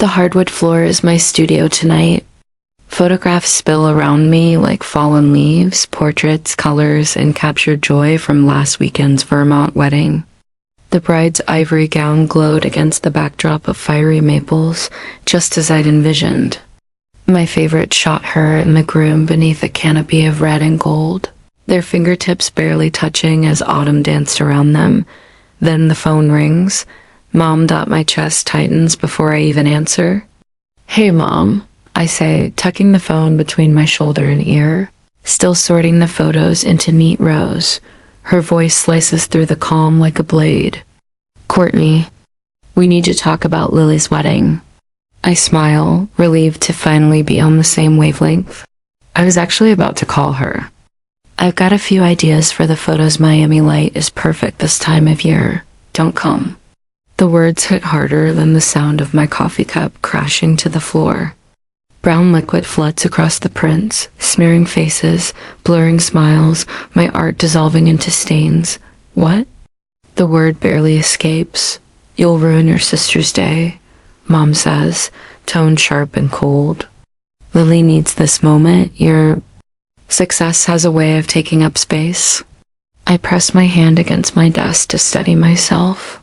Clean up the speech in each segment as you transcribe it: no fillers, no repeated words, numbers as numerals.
The hardwood floor is my studio tonight. Photographs spill around me like fallen leaves, portraits, colors, and captured joy from last weekend's Vermont wedding. The bride's ivory gown glowed against the backdrop of fiery maples, just as I'd envisioned. My favorite shot her and the groom beneath a canopy of red and gold, their fingertips barely touching as autumn danced around them. Then the phone rings. Mom. My chest tightens before I even answer. "Hey, Mom," I say, tucking the phone between my shoulder and ear, still sorting the photos into neat rows. Her voice slices through the calm like a blade. "Courtney, we need to talk about Lily's wedding." I smile, relieved to finally be on the same wavelength. I was actually about to call her. "I've got a few ideas for the photos. Miami light is perfect this time of year. Don't come." The words hit harder than the sound of my coffee cup crashing to the floor. Brown liquid floods across the prints, smearing faces, blurring smiles, my art dissolving into stains. "What?" The word barely escapes. "You'll ruin your sister's day," Mom says, tone sharp and cold. "Lily needs this moment. Your success has a way of taking up space." I press my hand against my desk to steady myself.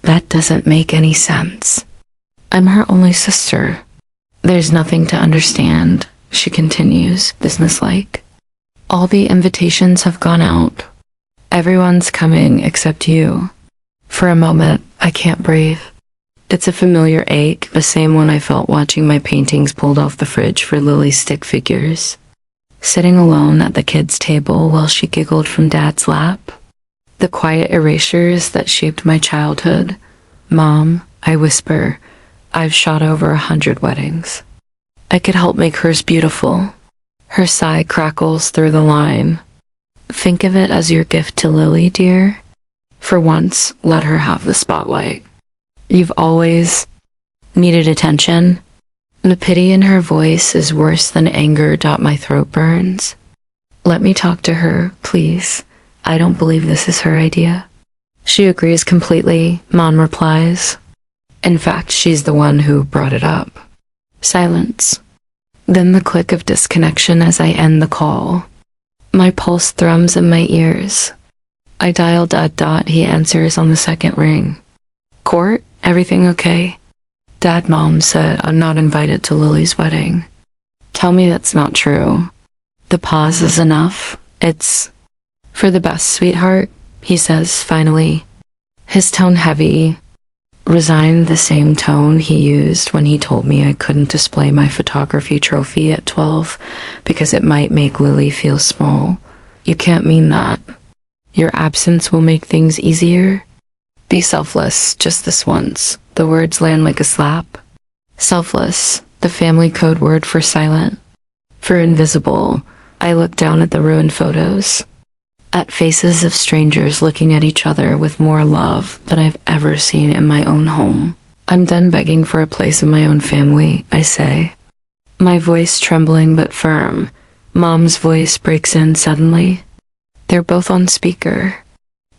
That doesn't make any sense. I'm her only sister. "There's nothing to understand," she continues, businesslike. "All the invitations have gone out. Everyone's coming except you." For a moment, I can't breathe. It's a familiar ache, the same one I felt watching my paintings pulled off the fridge for Lily's stick figures. Sitting alone at the kids' table while she giggled from Dad's lap. The quiet erasures that shaped my childhood. "Mom," I whisper, "I've shot over 100 weddings. I could help make hers beautiful." Her sigh crackles through the line. "Think of it as your gift to Lily, dear. For once, let her have the spotlight. You've always needed attention." The pity in her voice is worse than anger. My throat burns. "Let me talk to her, please. I don't believe this is her idea." "She agrees completely," Mom replies. "In fact, she's the one who brought it up." Silence. Then the click of disconnection as I end the call. My pulse thrums in my ears. I dial ... He answers on the second ring. "Court, everything okay?" "Dad," Mom said, "I'm not invited to Lily's wedding." "Tell me that's not true." The pause is enough. "It's for the best, sweetheart," he says finally. His tone heavy, resigned, the same tone he used when he told me I couldn't display my photography trophy at 12 because it might make Lily feel small. "You can't mean that. Your absence will make things easier. Be selfless, just this once." The words land like a slap. Selfless, the family code word for silent, for invisible. I look down at the ruined photos, at faces of strangers looking at each other with more love than I've ever seen in my own home. "I'm done begging for a place in my own family," I say, my voice trembling but firm. Mom's voice breaks in suddenly. They're both on speaker.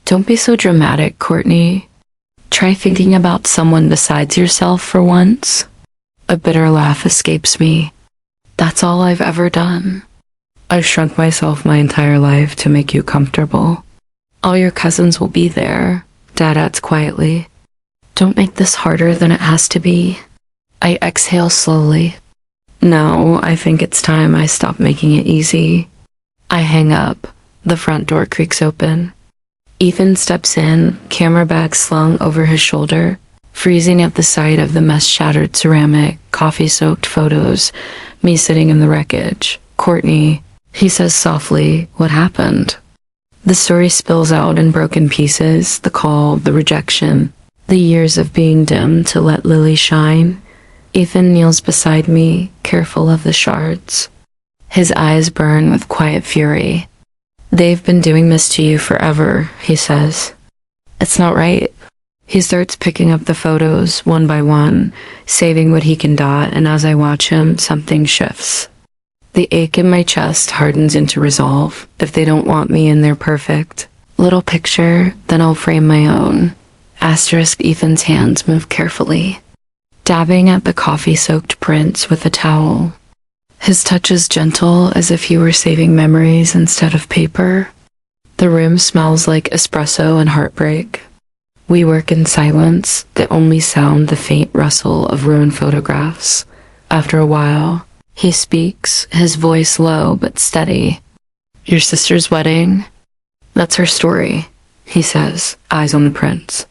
"Don't be so dramatic, Courtney. Try thinking about someone besides yourself for once." A bitter laugh escapes me. "That's all I've ever done. I've shrunk myself my entire life to make you comfortable. All your cousins will be there," Dad adds quietly. "Don't make this harder than it has to be." I exhale slowly. "No, I think it's time I stop making it easy." I hang up. The front door creaks open. Ethan steps in, camera bag slung over his shoulder, freezing at the sight of the mess-shattered ceramic, coffee-soaked photos, me sitting in the wreckage. "Courtney," he says softly, "what happened?" The story spills out in broken pieces, the call, the rejection, the years of being dim to let Lily shine. Ethan kneels beside me, careful of the shards. His eyes burn with quiet fury. "They've been doing this to you forever," he says. "It's not right." He starts picking up the photos one by one, saving what he can dot, and as I watch him, something shifts. The ache in my chest hardens into resolve. If they don't want me in their perfect little picture, then I'll frame my own. Asterisk. Ethan's hands move carefully. dabbing at the coffee-soaked prints with a towel. His touch is gentle, as if he were saving memories instead of paper. The room smells like espresso and heartbreak. We work in silence, the only sound the faint rustle of ruined photographs. After a while, he speaks, his voice low but steady. "Your sister's wedding? That's her story," he says, eyes on the prints.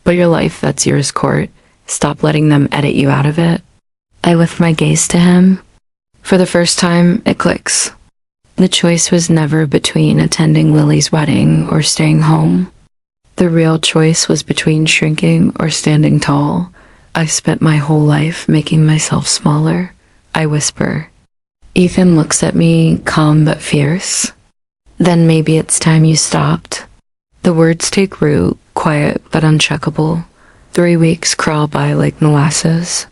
"But your life, that's yours, Court. Stop letting them edit you out of it." I lift my gaze to him. For the first time, it clicks. The choice was never between attending Lily's wedding or staying home. The real choice was between shrinking or standing tall. I spent my whole life making myself smaller. I whisper. Ethan looks at me, calm but fierce. "Then maybe it's time you stopped." The words take root, quiet but uncheckable. 3 weeks crawl by like molasses.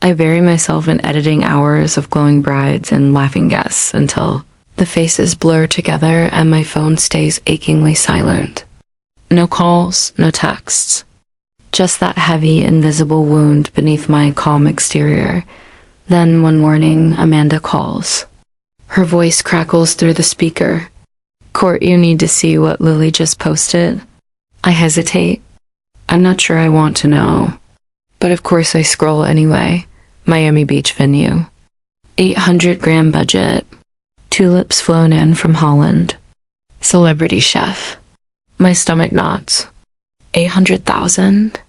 I bury myself in editing hours of glowing brides and laughing guests until the faces blur together and my phone stays achingly silent. No calls, no texts. Just that heavy, invisible wound beneath my calm exterior. Then one morning, Amanda calls. Her voice crackles through the speaker. "Court, you need to see what Lily just posted." I hesitate. I'm not sure I want to know. But of course I scroll anyway. Miami Beach venue. 800-gram budget. Tulips flown in from Holland. Celebrity chef. My stomach knots. 800,000?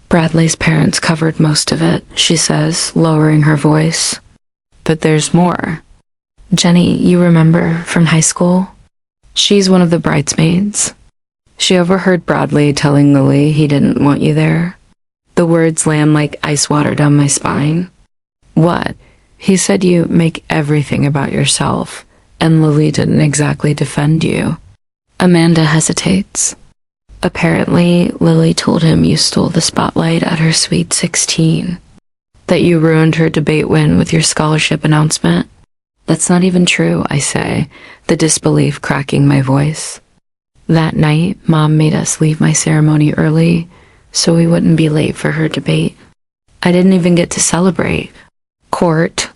Bradley's parents covered most of it, she says, lowering her voice. But there's more. Jenny, you remember from high school? She's one of the bridesmaids. She overheard Bradley telling Lily he didn't want you there. The words land like ice water down my spine. What? He said you make everything about yourself, and Lily didn't exactly defend you. Amanda hesitates. Apparently, Lily told him you stole the spotlight at her sweet 16. That you ruined her debate win with your scholarship announcement. That's not even true, I say, the disbelief cracking my voice. That night, Mom made us leave my ceremony early so we wouldn't be late for her debate. I didn't even get to celebrate. Court.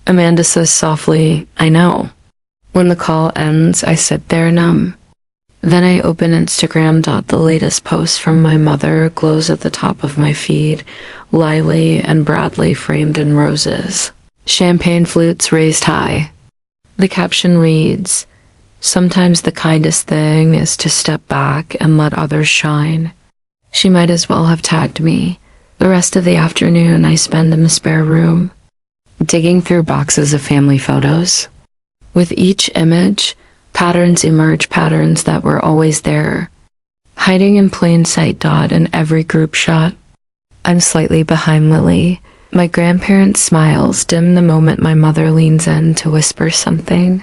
Amanda says softly, I know. When the call ends, I sit there numb. Then I open Instagram. The latest post from my mother glows at the top of my feed, Lily and Bradley framed in roses. Champagne flutes raised high. The caption reads, "Sometimes the kindest thing is to step back and let others shine." She might as well have tagged me. The rest of the afternoon I spend in the spare room, digging through boxes of family photos. With each image, patterns emerge, patterns that were always there, hiding in plain sight. In every group shot. I'm slightly behind Lily. My grandparents' smiles dim the moment my mother leans in to whisper something.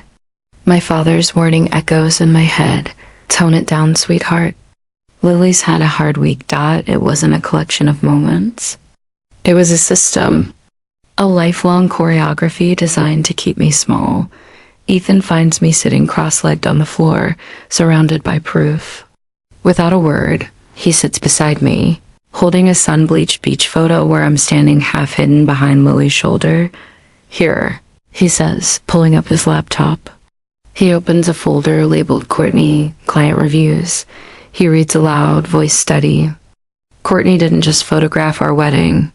My father's warning echoes in my head. Tone it down, sweetheart. Lily's had a hard week. It wasn't a collection of moments. It was a system. A lifelong choreography designed to keep me small. Ethan finds me sitting cross-legged on the floor, surrounded by proof. Without a word, he sits beside me, holding a sun-bleached beach photo where I'm standing half-hidden behind Lily's shoulder. Here, he says, pulling up his laptop. He opens a folder labeled Courtney, Client Reviews. He reads aloud, voice steady. Courtney didn't just photograph our wedding.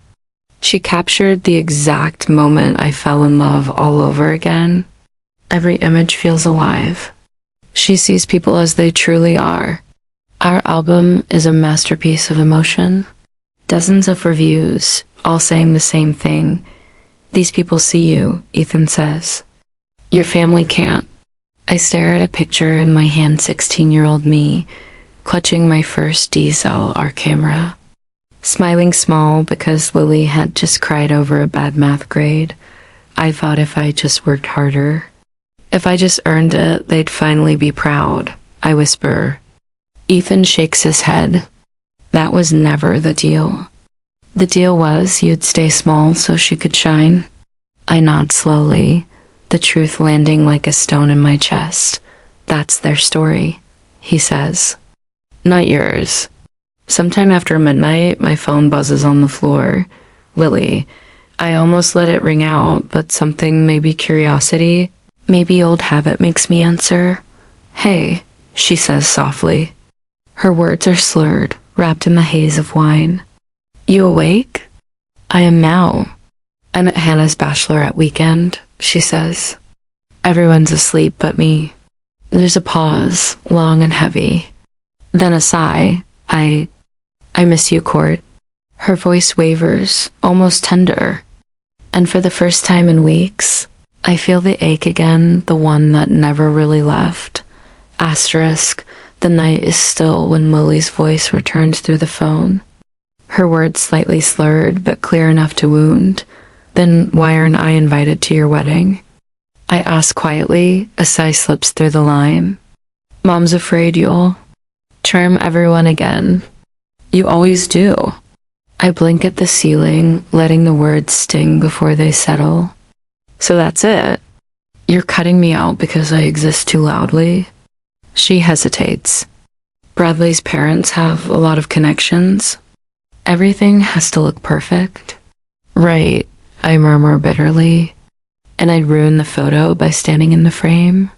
She captured the exact moment I fell in love all over again. Every image feels alive. She sees people as they truly are. Our album is a masterpiece of emotion. Dozens of reviews, all saying the same thing. These people see you, Ethan says. Your family can't. I stare at a picture in my hand, 16-year-old me, clutching my first DSLR camera. Smiling small because Lily had just cried over a bad math grade. I thought if I just worked harder, if I just earned it, they'd finally be proud. I whisper. Ethan shakes his head. That was never the deal. The deal was you'd stay small so she could shine. I nod slowly, the truth landing like a stone in my chest. That's their story, he says. Not yours. Sometime after midnight, my phone buzzes on the floor. Lily. I almost let it ring out, but something, maybe curiosity, maybe old habit makes me answer. Hey, she says softly. Her words are slurred, wrapped in the haze of wine. You awake? I am now. I'm at Hannah's bachelorette weekend, she says. Everyone's asleep but me. There's a pause, long and heavy. Then a sigh. I miss you, Court. Her voice wavers, almost tender. And for the first time in weeks, I feel the ache again, the one that never really left. Asterisk, the night is still when Lily's voice returns through the phone. Her words slightly slurred, but clear enough to wound. Then why aren't I invited to your wedding? I ask quietly, a sigh slips through the line. Mom's afraid you'll charm everyone again. You always do. I blink at the ceiling, letting the words sting before they settle. So that's it. You're cutting me out because I exist too loudly. She hesitates. Bradley's parents have a lot of connections. Everything has to look perfect. Right, I murmur bitterly. And I'd ruin the photo by standing in the frame.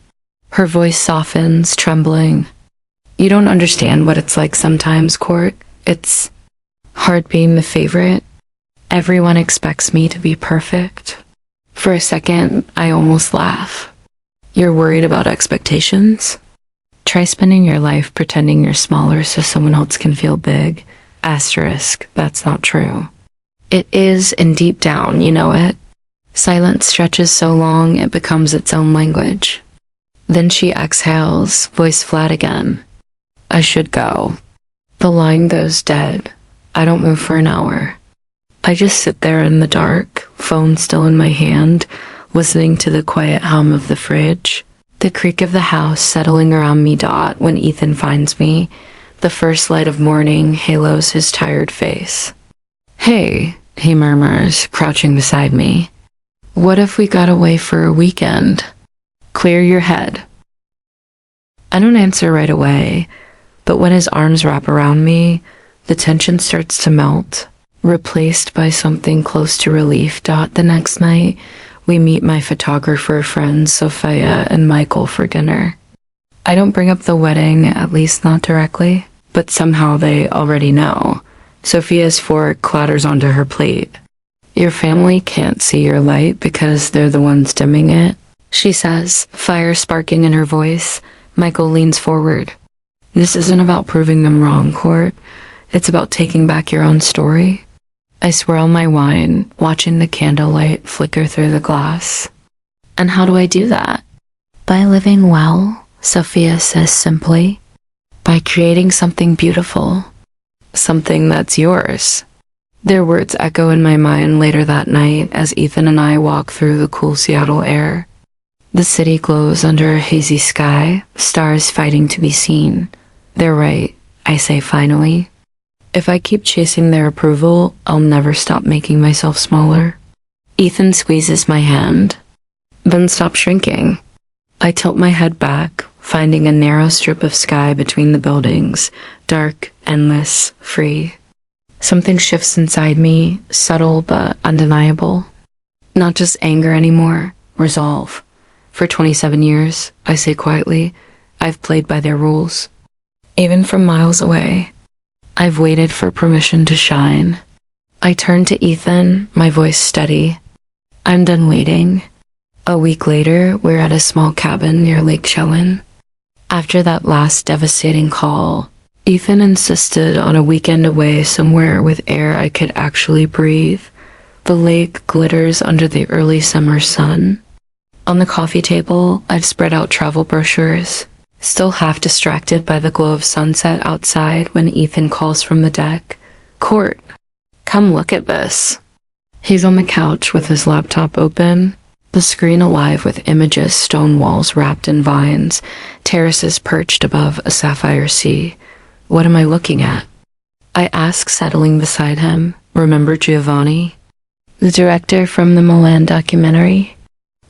Her voice softens, trembling. You don't understand what it's like sometimes, Court. It's hard being the favorite. Everyone expects me to be perfect. For a second, I almost laugh. You're worried about expectations? Try spending your life pretending you're smaller so someone else can feel big. Asterisk, that's not true. It is, and deep down, you know it. Silence stretches so long it becomes its own language. Then she exhales, voice flat again. I should go. The line goes dead. I don't move for an hour. I just sit there in the dark, phone still in my hand, listening to the quiet hum of the fridge, the creak of the house settling around me. When Ethan finds me, the first light of morning halos his tired face. Hey, he murmurs, crouching beside me. What if we got away for a weekend? Clear your head. I don't answer right away, but when his arms wrap around me, the tension starts to melt, replaced by something close to relief. The next night, we meet my photographer friends Sophia and Michael for dinner. I don't bring up the wedding, at least not directly, but somehow they already know. Sophia's fork clatters onto her plate. Your family can't see your light because they're the ones dimming it, she says, fire sparking in her voice. Michael leans forward. This isn't about proving them wrong, Court. It's about taking back your own story. I swirl my wine, watching the candlelight flicker through the glass. And how do I do that? By living well, Sophia says simply. By creating something beautiful. Something that's yours. Their words echo in my mind later that night as Ethan and I walk through the cool Seattle air. The city glows under a hazy sky, stars fighting to be seen. They're right, I say finally. If I keep chasing their approval, I'll never stop making myself smaller. Ethan squeezes my hand. Then stop shrinking. I tilt my head back, finding a narrow strip of sky between the buildings, dark, endless, free. Something shifts inside me, subtle but undeniable. Not just anger anymore, resolve. For 27 years, I say quietly, I've played by their rules. Even from miles away, I've waited for permission to shine. I turn to Ethan, my voice steady. I'm done waiting. A week later, we're at a small cabin near Lake Chelan. After that last devastating call, Ethan insisted on a weekend away somewhere with air I could actually breathe. The lake glitters under the early summer sun. On the coffee table, I've spread out travel brochures, still half distracted by the glow of sunset outside when Ethan calls from the deck. Court, come look at this. He's on the couch with his laptop open, the screen alive with images, stone walls wrapped in vines, terraces perched above a sapphire sea. What am I looking at? I ask, settling beside him. Remember Giovanni? The director from the Milan documentary?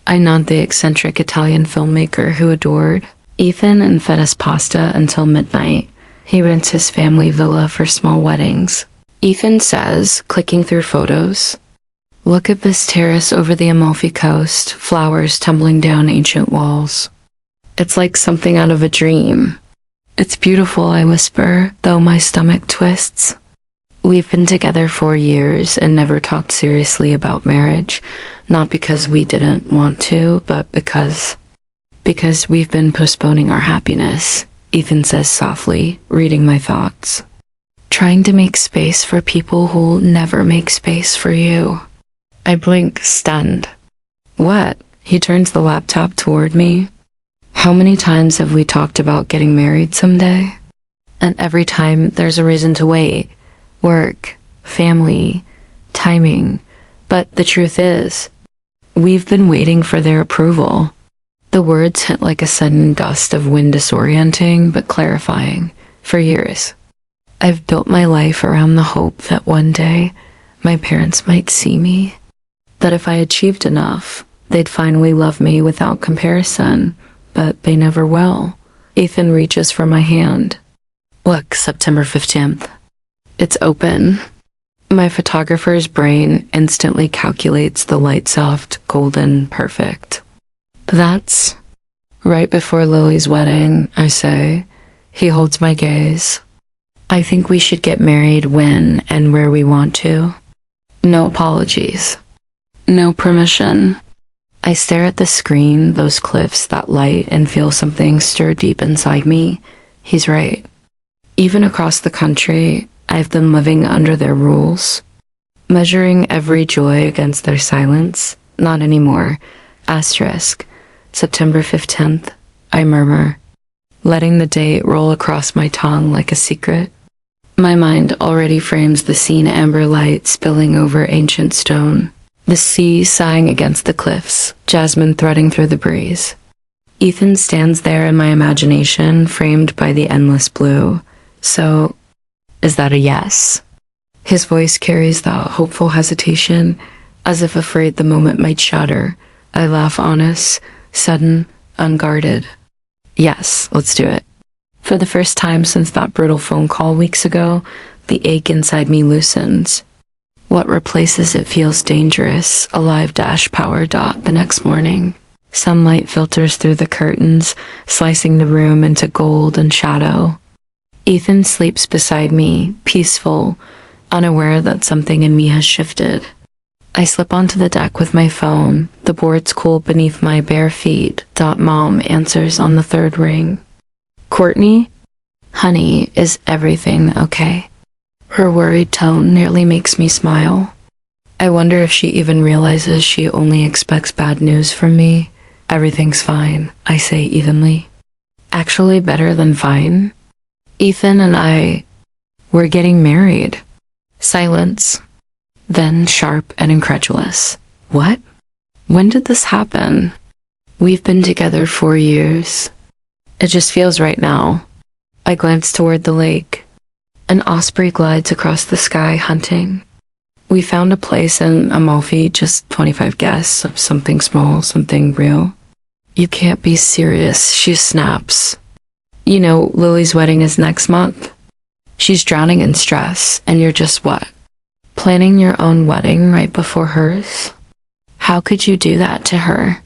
I nod, the eccentric Italian filmmaker who adored Ethan and fed us pasta until midnight. He rents his family villa for small weddings. Ethan says, clicking through photos. Look at this terrace over the Amalfi Coast, flowers tumbling down ancient walls. It's like something out of a dream. It's beautiful, I whisper, though my stomach twists. We've been together 4 years and never talked seriously about marriage, not because we didn't want to, but because we've been postponing our happiness, Ethan says softly, reading my thoughts. Trying to make space for people who'll never make space for you. I blink, stunned. What? He turns the laptop toward me. How many times have we talked about getting married someday? And every time there's a reason to wait. Work, family, timing. But the truth is, we've been waiting for their approval. The words hit like a sudden gust of wind, disorienting but clarifying. For years, I've built my life around the hope that one day my parents might see me. That if I achieved enough, they'd finally love me without comparison, but they never will. Ethan reaches for my hand. Look, September 15th. It's open. My photographer's brain instantly calculates the light-soft, golden, perfect. That's right before Lily's wedding, I say. He holds my gaze. I think we should get married when and where we want to. No apologies. No permission. I stare at the screen, those cliffs, that light, and feel something stir deep inside me. He's right. Even across the country, I've been living under their rules, measuring every joy against their silence. Not anymore. Asterisk. September 15th, I murmur, letting the date roll across my tongue like a secret. My mind already frames the scene, amber light spilling over ancient stone. The sea sighing against the cliffs, jasmine threading through the breeze. Ethan stands there in my imagination, framed by the endless blue. So, is that a yes? His voice carries that hopeful hesitation, as if afraid the moment might shatter. I laugh, honest, sudden, unguarded. Yes, let's do it. For the first time since that brutal phone call weeks ago, the ache inside me loosens. What replaces it feels dangerous, a live dash power dot the next morning. Sunlight filters through the curtains, slicing the room into gold and shadow. Ethan sleeps beside me, peaceful, unaware that something in me has shifted. I slip onto the deck with my phone, the boards cool beneath my bare feet. Mom answers on the third ring. Courtney? Honey, is everything okay? Her worried tone nearly makes me smile. I wonder if she even realizes she only expects bad news from me. Everything's fine, I say evenly. Actually better than fine. Ethan and we're getting married. Silence. Then sharp and incredulous. What? When did this happen? We've been together 4 years. It just feels right now. I glance toward the lake. An osprey glides across the sky, hunting. We found a place in Amalfi, just 25 guests, of something small, something real. You can't be serious, she snaps. You know, Lily's wedding is next month. She's drowning in stress, and you're just what? Planning your own wedding right before hers? How could you do that to her?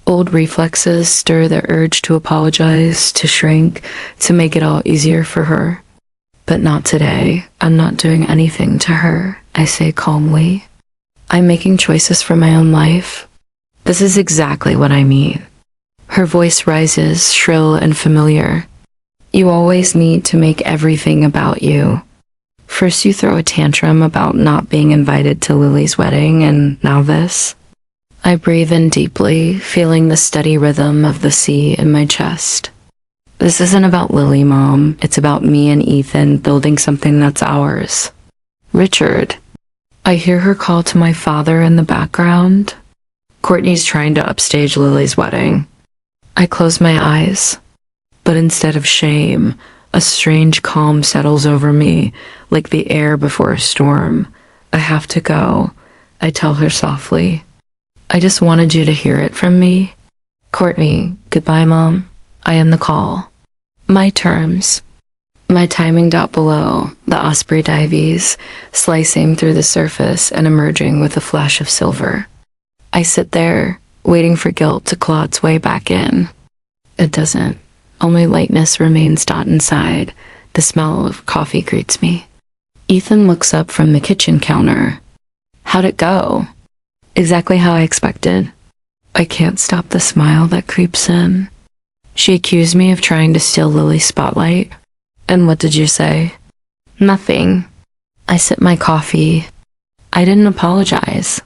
Old reflexes stir the urge to apologize, to shrink, to make it all easier for her. But not today. I'm not doing anything to her, I say calmly. I'm making choices for my own life. This is exactly what I mean. Her voice rises, shrill and familiar. You always need to make everything about you. First you throw a tantrum about not being invited to Lily's wedding, and now this. I breathe in deeply, feeling the steady rhythm of the sea in my chest. This isn't about Lily, Mom. It's about me and Ethan building something that's ours. Richard. I hear her call to my father in the background. Courtney's trying to upstage Lily's wedding. I close my eyes. But instead of shame, a strange calm settles over me, like the air before a storm. I have to go, I tell her softly. I just wanted you to hear it from me. Courtney, goodbye, Mom. I end the call. My terms. My timing dot below, the osprey dives, slicing through the surface and emerging with a flash of silver. I sit there, waiting for guilt to claw its way back in. It doesn't. Only lightness remains inside. The smell of coffee greets me. Ethan looks up from the kitchen counter. How'd it go? Exactly how I expected. I can't stop the smile that creeps in. She accused me of trying to steal Lily's spotlight. And what did you say? Nothing. I sip my coffee. I didn't apologize.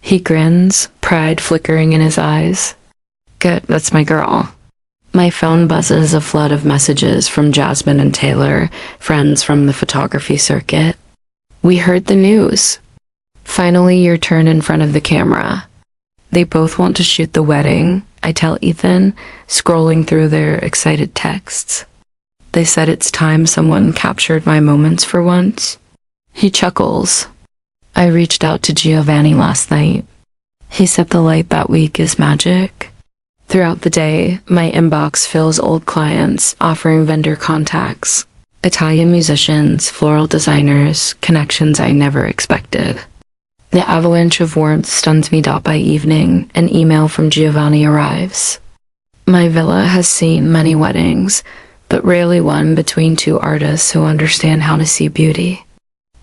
He grins, pride flickering in his eyes. Good, that's my girl. My phone buzzes a flood of messages from Jasmine and Taylor, friends from the photography circuit. We heard the news. Finally, your turn in front of the camera. They both want to shoot the wedding, I tell Ethan, scrolling through their excited texts. They said it's time someone captured my moments for once. He chuckles. I reached out to Giovanni last night. He said the light that week is magic. Throughout the day, my inbox fills old clients offering vendor contacts, Italian musicians, floral designers, connections I never expected. The avalanche of warmth stuns me. By evening, an email from Giovanni arrives. My villa has seen many weddings, but rarely one between two artists who understand how to see beauty.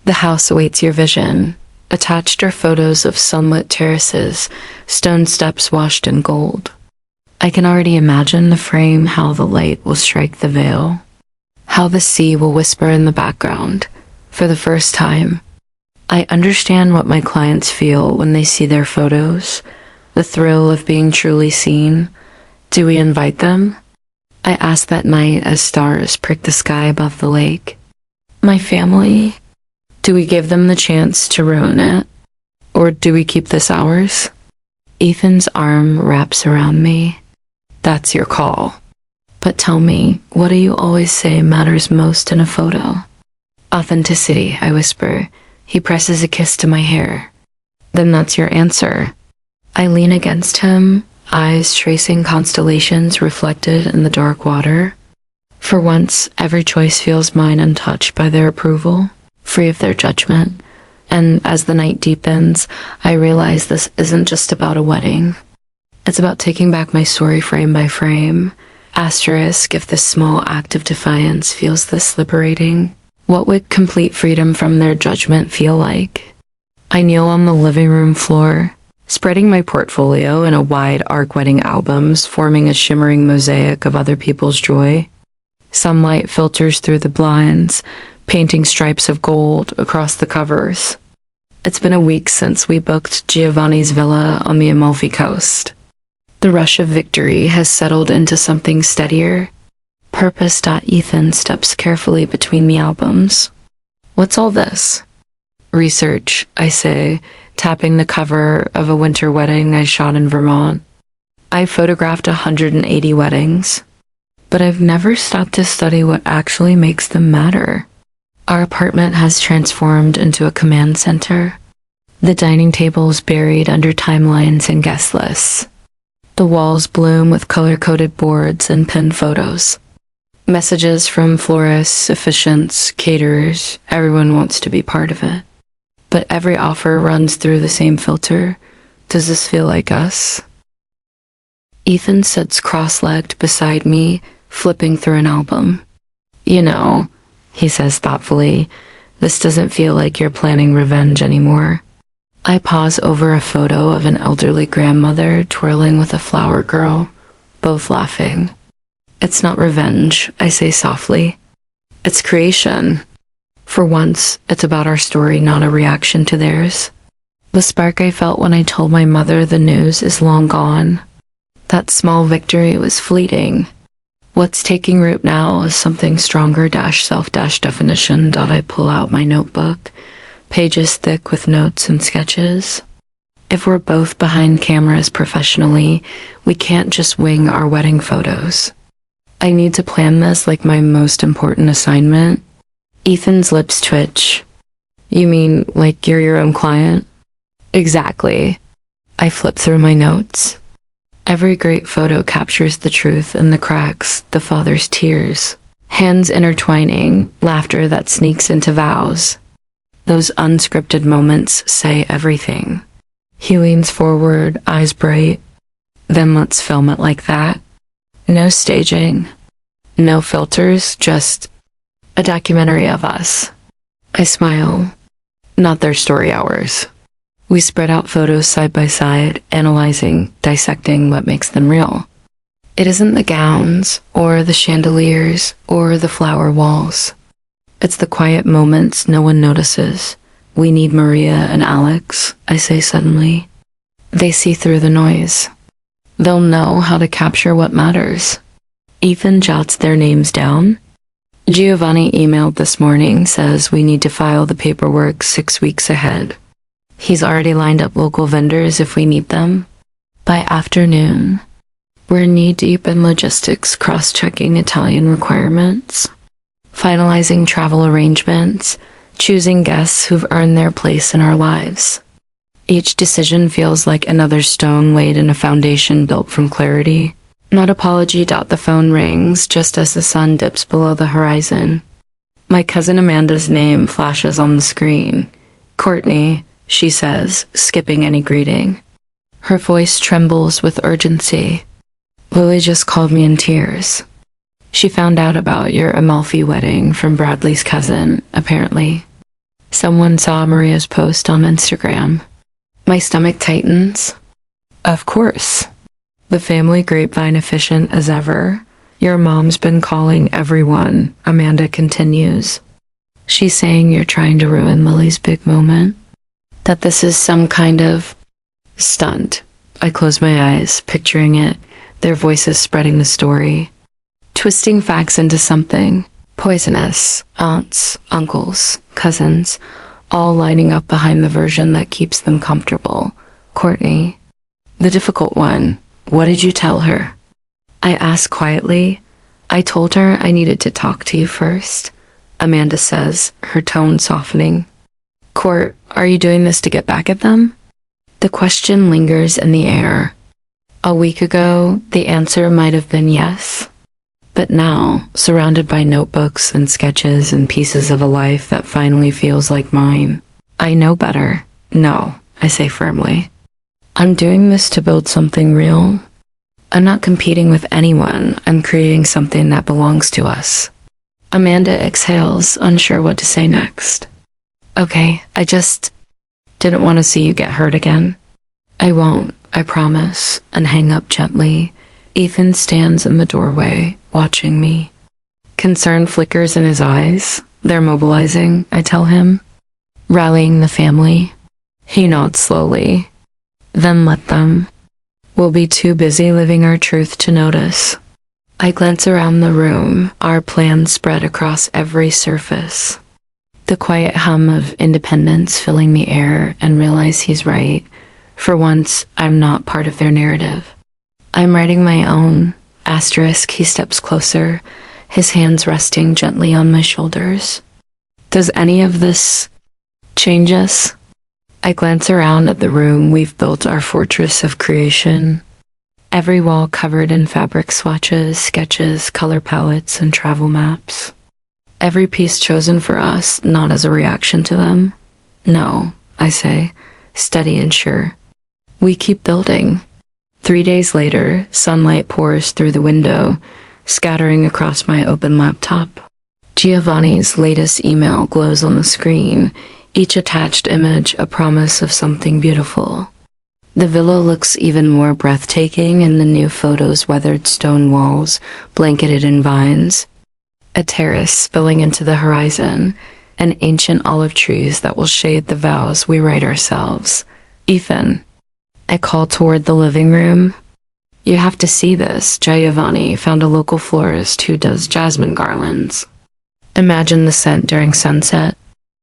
The house awaits your vision. Attached are photos of sunlit terraces, stone steps washed in gold. I can already imagine the frame, how the light will strike the veil, how the sea will whisper in the background. For the first time, I understand what my clients feel when they see their photos, the thrill of being truly seen. Do we invite them? I ask that night as stars prick the sky above the lake. My family? Do we give them the chance to ruin it? Or do we keep this ours? Ethan's arm wraps around me. That's your call. But tell me, what do you always say matters most in a photo? Authenticity, I whisper. He presses a kiss to my hair. Then that's your answer. I lean against him, eyes tracing constellations reflected in the dark water. For once, every choice feels mine, untouched by their approval, free of their judgment. And as the night deepens, I realize this isn't just about a wedding. It's about taking back my story frame by frame. Asterisk, if this small act of defiance feels this liberating, what would complete freedom from their judgment feel like? I kneel on the living room floor, spreading my portfolio in a wide arc wedding albums, forming a shimmering mosaic of other people's joy. Sunlight filters through the blinds, painting stripes of gold across the covers. It's been a week since we booked Giovanni's villa on the Amalfi Coast. The rush of victory has settled into something steadier. Purpose. Ethan steps carefully between the albums. What's all this? Research, I say, tapping the cover of a winter wedding I shot in Vermont. I photographed 180 weddings, but I've never stopped to study what actually makes them matter. Our apartment has transformed into a command center. The dining tables buried under timelines and guest lists. The walls bloom with color-coded boards and pinned photos. Messages from florists, officiants, caterers. Everyone wants to be part of it. But every offer runs through the same filter. Does this feel like us? Ethan sits cross-legged beside me, flipping through an album. You know, he says thoughtfully, this doesn't feel like you're planning revenge anymore. I pause over a photo of an elderly grandmother twirling with a flower girl, both laughing. It's not revenge, I say softly. It's creation. For once, it's about our story, not a reaction to theirs. The spark I felt when I told my mother the news is long gone. That small victory was fleeting. What's taking root now is something stronger. Self-definition. I pull out my notebook, pages thick with notes and sketches. If we're both behind cameras professionally, we can't just wing our wedding photos. I need to plan this like my most important assignment. Ethan's lips twitch. You mean like you're your own client? Exactly. I flip through my notes. Every great photo captures the truth in the cracks, the father's tears, Hands intertwining, laughter that sneaks into vows. Those unscripted moments say everything. He leans forward, eyes bright. Then let's film it like that. No staging, no filters, just a documentary of us. I smile. Not their story hours. We spread out photos side by side, analyzing, dissecting what makes them real. It isn't the gowns, or the chandeliers, or the flower walls. It's the quiet moments no one notices. We need Maria and Alex, I say suddenly. They see through the noise. They'll know how to capture what matters. Ethan jots their names down. Giovanni emailed this morning, says we need to file the paperwork 6 weeks ahead. He's already lined up local vendors if we need them. By afternoon, we're knee-deep in logistics, cross-checking Italian requirements, finalizing travel arrangements, choosing guests who've earned their place in our lives. Each decision feels like another stone laid in a foundation built from clarity. Not apology. The phone rings just as the sun dips below the horizon. My cousin Amanda's name flashes on the screen. Courtney, she says, skipping any greeting. Her voice trembles with urgency. Lily just called me in tears. She found out about your Amalfi wedding from Bradley's cousin, apparently. Someone saw Maria's post on Instagram. My stomach tightens. Of course. The family grapevine efficient as ever. Your mom's been calling everyone, Amanda continues. She's saying you're trying to ruin Lily's big moment. That this is some kind of stunt. I close my eyes, picturing it, their voices spreading the story. Twisting facts into something poisonous. Aunts, uncles, cousins, all lining up behind the version that keeps them comfortable. Courtney. The difficult one. What did you tell her? I ask quietly. I told her I needed to talk to you first. Amanda says, her tone softening. Court, are you doing this to get back at them? The question lingers in the air. A week ago, the answer might have been yes. But now, surrounded by notebooks and sketches and pieces of a life that finally feels like mine, I know better. No, I say firmly. I'm doing this to build something real. I'm not competing with anyone. I'm creating something that belongs to us. Amanda exhales, unsure what to say next. Okay, I just didn't want to see you get hurt again. I won't, I promise, and hang up gently. Ethan stands in the doorway, watching me. Concern flickers in his eyes. They're mobilizing, I tell him. Rallying the family. He nods slowly. Then let them. We'll be too busy living our truth to notice. I glance around the room, our plans spread across every surface. The quiet hum of independence filling the air, and realize he's right. For once, I'm not part of their narrative. I'm writing my own. Asterisk, he steps closer, his hands resting gently on my shoulders. Does any of this change us? I glance around at the room we've built our fortress of creation. Every wall covered in fabric swatches, sketches, color palettes, and travel maps. Every piece chosen for us, not as a reaction to them. No, I say, steady and sure. We keep building. 3 days later, sunlight pours through the window, scattering across my open laptop. Giovanni's latest email glows on the screen, each attached image a promise of something beautiful. The villa looks even more breathtaking in the new photos, weathered stone walls, blanketed in vines, a terrace spilling into the horizon, and ancient olive trees that will shade the vows we write ourselves. Ethan. I call toward the living room. You have to see this. Giovanni found a local florist who does jasmine garlands. Imagine the scent during sunset.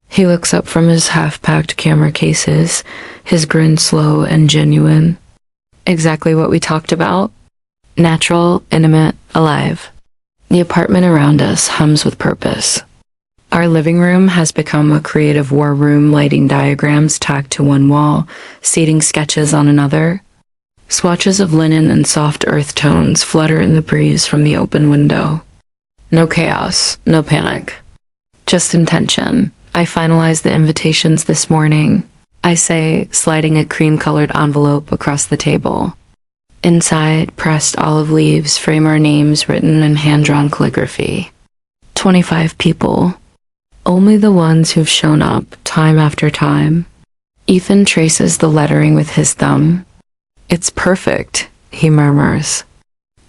He looks up from his half-packed camera cases, his grin slow and genuine. Exactly what we talked about. Natural, intimate, alive. The apartment around us hums with purpose. Our living room has become a creative war room, lighting diagrams tacked to one wall, seating sketches on another. Swatches of linen and soft earth tones flutter in the breeze from the open window. No chaos, no panic. Just intention. I finalized the invitations this morning, I say, sliding a cream-colored envelope across the table. Inside, pressed olive leaves frame our names written in hand-drawn calligraphy. 25 people. Only the ones who've shown up time after time. Ethan traces the lettering with his thumb. It's perfect, he murmurs.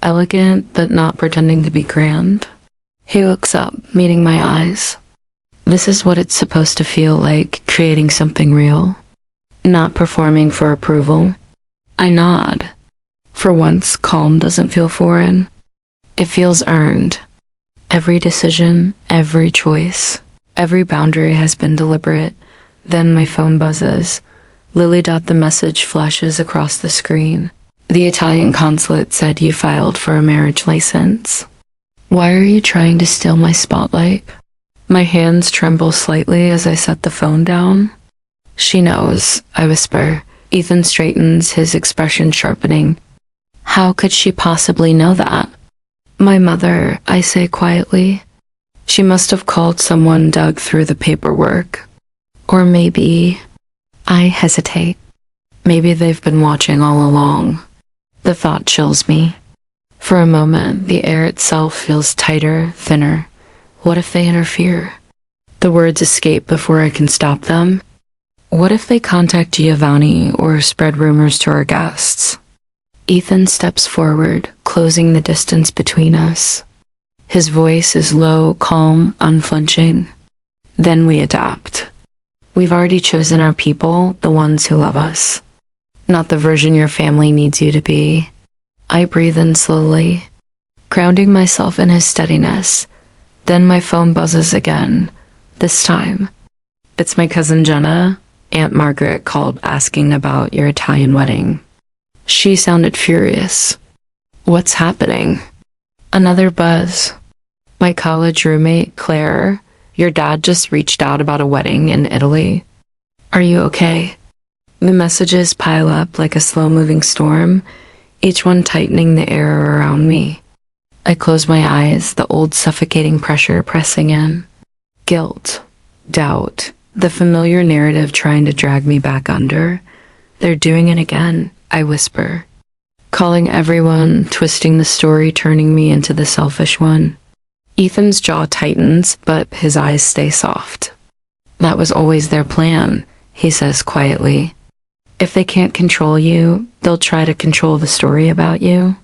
Elegant, but not pretending to be grand. He looks up, meeting my eyes. This is what it's supposed to feel like, creating something real. Not performing for approval. I nod. For once, calm doesn't feel foreign. It feels earned. Every decision, every choice, every boundary has been deliberate. Then my phone buzzes. Lily. The message flashes across the screen. The Italian consulate said you filed for a marriage license. Why are you trying to steal my spotlight? My hands tremble slightly as I set the phone down. She knows, I whisper. Ethan straightens, his expression sharpening. How could she possibly know that? My mother, I say quietly. She must have called someone, dug through the paperwork. Or maybe... I hesitate. Maybe they've been watching all along. The thought chills me. For a moment, the air itself feels tighter, thinner. What if they interfere? The words escape before I can stop them. What if they contact Giovanni or spread rumors to our guests? Ethan steps forward, closing the distance between us. His voice is low, calm, unflinching. Then we adapt. We've already chosen our people, the ones who love us. Not the version your family needs you to be. I breathe in slowly, grounding myself in his steadiness. Then my phone buzzes again. This time, it's my cousin Jenna. Aunt Margaret called asking about your Italian wedding. She sounded furious. What's happening? Another buzz. My college roommate, Claire. Your dad just reached out about a wedding in Italy. Are you okay? The messages pile up like a slow-moving storm, each one tightening the air around me. I close my eyes, the old suffocating pressure pressing in. Guilt, doubt, the familiar narrative trying to drag me back under. They're doing it again, I whisper. Calling everyone, twisting the story, turning me into the selfish one. Ethan's jaw tightens, but his eyes stay soft. That was always their plan, he says quietly. If they can't control you, they'll try to control the story about you.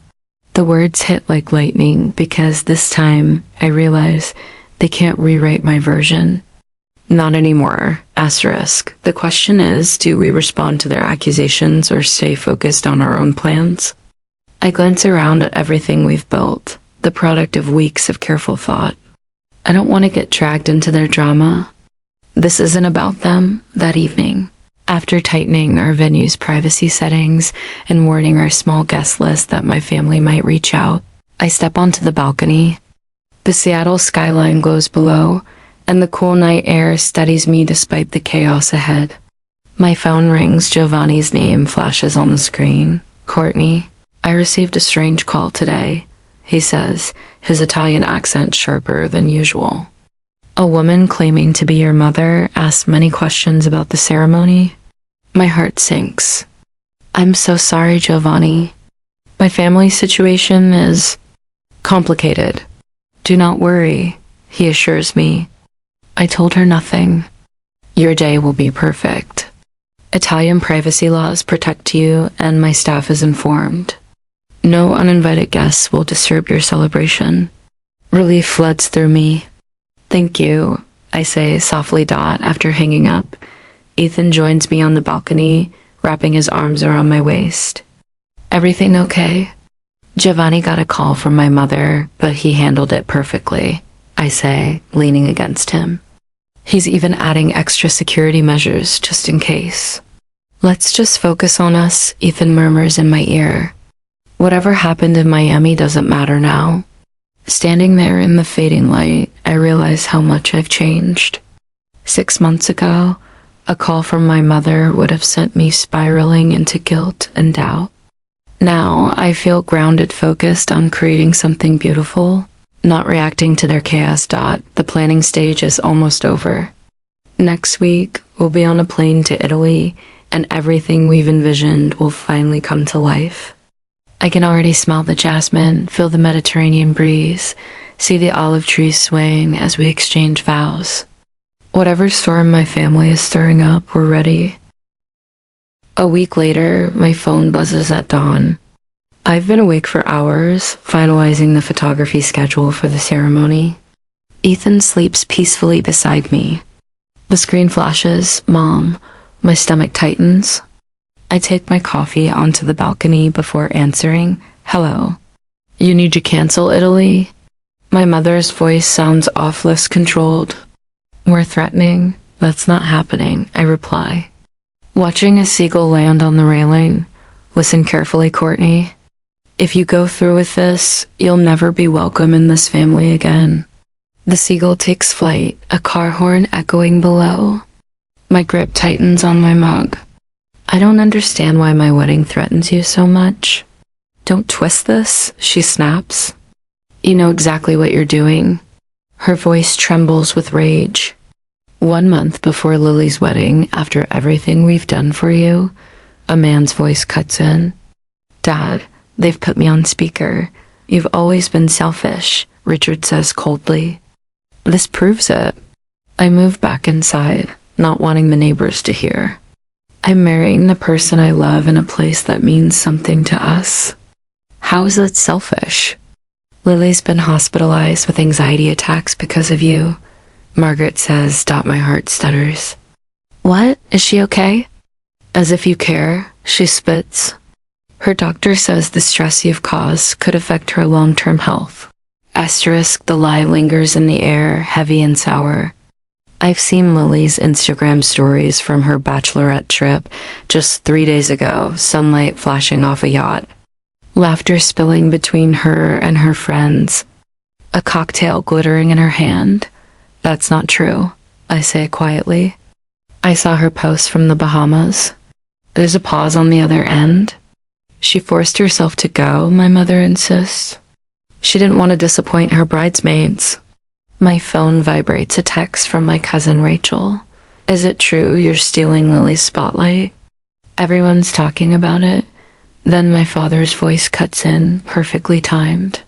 The words hit like lightning because this time I realize they can't rewrite my version. Not anymore. Asterisk. The question is, do we respond to their accusations or stay focused on our own plans? I glance around at everything we've built, the product of weeks of careful thought. I don't want to get dragged into their drama. This isn't about them. That evening, after tightening our venue's privacy settings and warning our small guest list that my family might reach out, I step onto the balcony. The Seattle skyline glows below, and the cool night air steadies me despite the chaos ahead. My phone rings, Giovanni's name flashes on the screen. Courtney, I received a strange call today, he says, his Italian accent sharper than usual. A woman claiming to be your mother asked many questions about the ceremony. My heart sinks. I'm so sorry, Giovanni. My family situation is complicated. Do not worry, he assures me. I told her nothing. Your day will be perfect. Italian privacy laws protect you, and my staff is informed. No uninvited guests will disturb your celebration. Relief floods through me. Thank you, I say softly after hanging up. Ethan joins me on the balcony, wrapping his arms around my waist. Everything okay? Giovanni got a call from my mother, but he handled it perfectly, I say, leaning against him. He's even adding extra security measures just in case. Let's just focus on us, Ethan murmurs in my ear. Whatever happened in Miami doesn't matter now. Standing there in the fading light, I realize how much I've changed. 6 months ago, a call from my mother would have sent me spiraling into guilt and doubt. Now, I feel grounded, focused on creating something beautiful. not reacting to their chaos. The planning stage is almost over. Next week, we'll be on a plane to Italy, and everything we've envisioned will finally come to life. I can already smell the jasmine, feel the Mediterranean breeze, see the olive trees swaying as we exchange vows. Whatever storm my family is stirring up, we're ready. A week later, my phone buzzes at dawn. I've been awake for hours, finalizing the photography schedule for the ceremony. Ethan sleeps peacefully beside me. The screen flashes, "Mom." My stomach tightens. I take my coffee onto the balcony before answering, "Hello. You need to cancel Italy?" My mother's voice sounds off, less controlled. "We're threatening. That's not happening," I reply. Watching a seagull land on the railing. "Listen carefully, Courtney. If you go through with this, you'll never be welcome in this family again." The seagull takes flight, a car horn echoing below. My grip tightens on my mug. "I don't understand why my wedding threatens you so much." "Don't twist this," she snaps. "You know exactly what you're doing." Her voice trembles with rage. 1 month before Lily's wedding, after everything we've done for you, a man's voice cuts in. "Dad, they've put me on speaker. You've always been selfish," Richard says coldly. "This proves it." I move back inside, not wanting the neighbors to hear. I'm marrying the person I love in a place that means something to us. How is that selfish? "Lily's been hospitalized with anxiety attacks because of you," Margaret says. My heart stutters. "What? Is she okay?" "As if you care," she spits. "Her doctor says the stress you've caused could affect her long-term health." Asterisk, the lie lingers in the air, heavy and sour. I've seen Lily's Instagram stories from her bachelorette trip just 3 days ago, sunlight flashing off a yacht. Laughter spilling between her and her friends. A cocktail glittering in her hand. "That's not true," I say quietly. "I saw her post from the Bahamas." There's a pause on the other end. "She forced herself to go," my mother insists. "She didn't want to disappoint her bridesmaids." My phone vibrates, a text from my cousin Rachel. "Is it true you're stealing Lily's spotlight?" Everyone's talking about it. Then my father's voice cuts in, perfectly timed.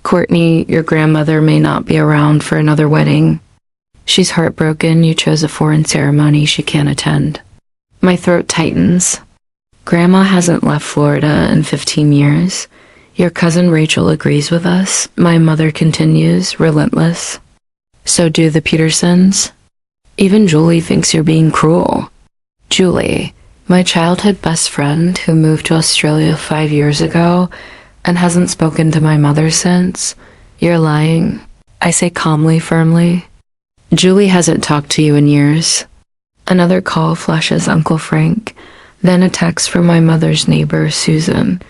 "Courtney, your grandmother may not be around for another wedding. She's heartbroken you chose a foreign ceremony she can't attend." My throat tightens. "Grandma hasn't left Florida in 15 years. Your cousin Rachel agrees with us," my mother continues, relentless. "So do the Petersons. Even Julie thinks you're being cruel." Julie, my childhood best friend who moved to Australia 5 years ago and hasn't spoken to my mother since. "You're lying," I say calmly, firmly. "Julie hasn't talked to you in years." Another call flashes Uncle Frank, then a text from my mother's neighbor, Susan.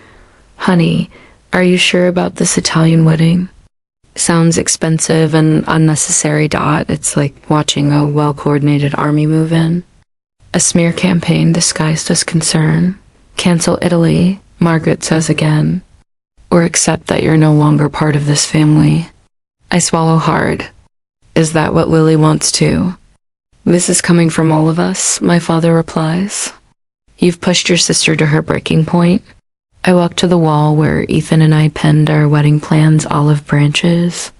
"Honey, are you sure about this Italian wedding?" Sounds expensive and unnecessary. It's like watching a well-coordinated army move in. A smear campaign disguised as concern. "Cancel Italy," Margaret says again. "Or accept that you're no longer part of this family." I swallow hard. Is that what Lily wants too? "This is coming from all of us," my father replies. "You've pushed your sister to her breaking point." I walk to the wall where Ethan and I pinned our wedding plans, olive branches.